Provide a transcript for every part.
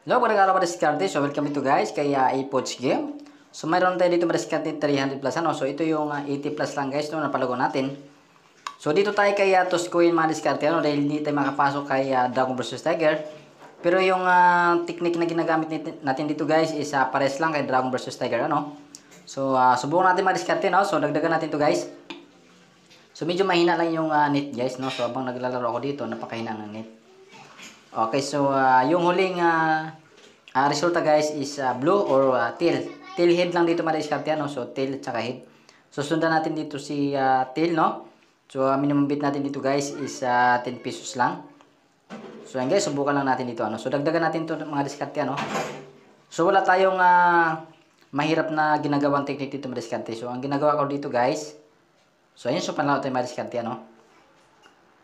Hello, magandang araw mga diskarte. So, welcome dito guys kay iPods Game. So, mayroon tayo dito mga diskarte 300 plus ano. So, ito yung 80 plus lang guys no, napalago natin. So, dito tayo kay Toscoin mga diskarte ano, dahil hindi tayo makapasok kay Dragon vs Tiger. Pero yung technique na ginagamit natin dito guys is pares lang kay Dragon vs Tiger ano. So, subukan natin mga diskarte no. So, dagdagan natin to guys. So, medyo mahina lang yung net guys no. So, habang naglalaro ako dito, napakahina ng net. Okay, so yung huling resulta guys is blue or tail. Tail head lang dito madiskarte no. So tail at saka head. So sundan natin dito si tail no. So minimum bid natin dito guys is 10 pesos lang. So yan guys, subukan lang natin dito ano. So dagdagan natin to mga diskarte ano. So wala tayong mahirap na ginagawang technique dito madiskarte. So ang ginagawa ko dito guys. So ayun, so panalo tayo madiskarte ano.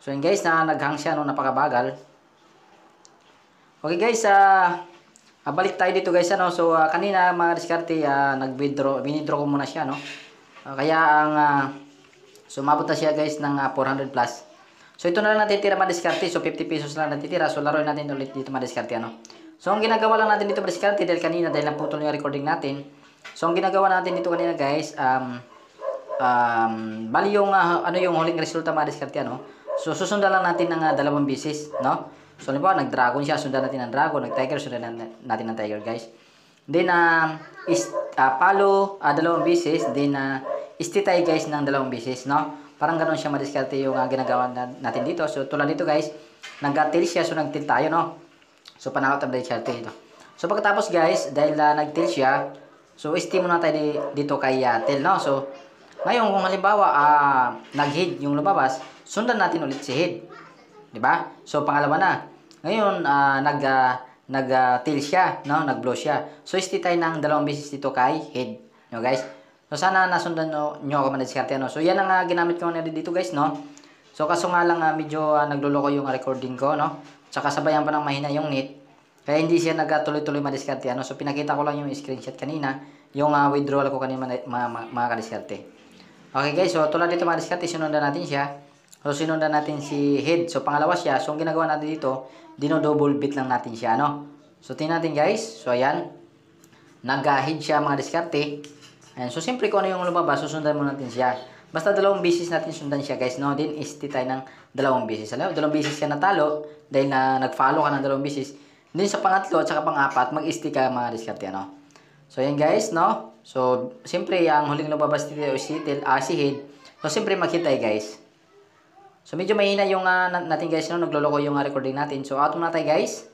So yan guys, naghang siya no, napakabagal. Okay guys, balik tayo dito guys ano. So kanina mga diskarte binidro ko muna siya no. Kaya ang sumabot na siya guys ng 400 plus. So ito na lang natitira mga diskarte. So 50 pesos lang natitira. So laruin natin ulit dito mga diskarte ano. So ang ginagawa lang natin dito mga diskarte dahil naputol yung recording natin. So ang ginagawa natin dito kanina guys bali yung ano yung huling resulta mga diskarte ano. So susundan lang natin ng dalawang bisis no. So, halimbawa, nag-dragon siya, sundan natin ng dragon, nag-tiger, sundan natin ng tiger, guys. Then, palo, dalawang bisis, then, istitay, guys, ng dalawang bisis, no? Parang ganun siya madiskarte yung ginagawa natin dito. So, tulad dito, guys, nag-tilt siya, so nag-tilt tayo, no? So, panakot ang diskarte dito. So, pagkatapos, guys, dahil nag-tilt siya, so, steam muna tayo dito kay tail, no? So, ngayon, kung halimbawa, nag-head yung lumabas, sundan natin ulit si head. 'Di ba? So pangalawa na. Ngayon nag-tail siya, no? Nag-blow siya. So isti tayo ng dalawang beses dito kay head, no guys. So sana nasundan nyo ako man diskarte no. So yan ang ginamit ko na dito guys, no. So kaso nga lang medyo nagloloko yung recording ko, no. Tsaka sabayan pa ng mahina yung net. Kaya hindi siya nagtuloy-tuloy madiskarte ano. So pinakita ko lang yung screenshot kanina, yung withdrawal ko kanina mga kadiskarte. Okay guys, so tulad dito mga diskarte, sinundan natin siya. So, sinundan natin si head. So, pangalawa siya. So, ang ginagawa natin dito, dino-double bit lang natin siya, no? So, tingnan natin, guys. So, ayan. Nag-head siya, mga diskarte. Ayan. So, siyempre, kung ano yung lumabas, susundan mo natin siya. Basta dalawang bisis natin sundan siya, guys, no? Then, isti tayo ng dalawang bisis. Alam mo, dalawang bisis ka natalo, dahil nag-follow ka ng dalawang bisis. Then, sa pangatlo, at saka pang-apat, mag-isti ka, mga diskarte, no? So, ayan, guys, no? So, siyempre, ang huling lumabas dito, si head. So, siyempre, maghintay, guys. So medyo mahina yung natin guys no, nagloloko yung recording natin. So auto na tayo guys.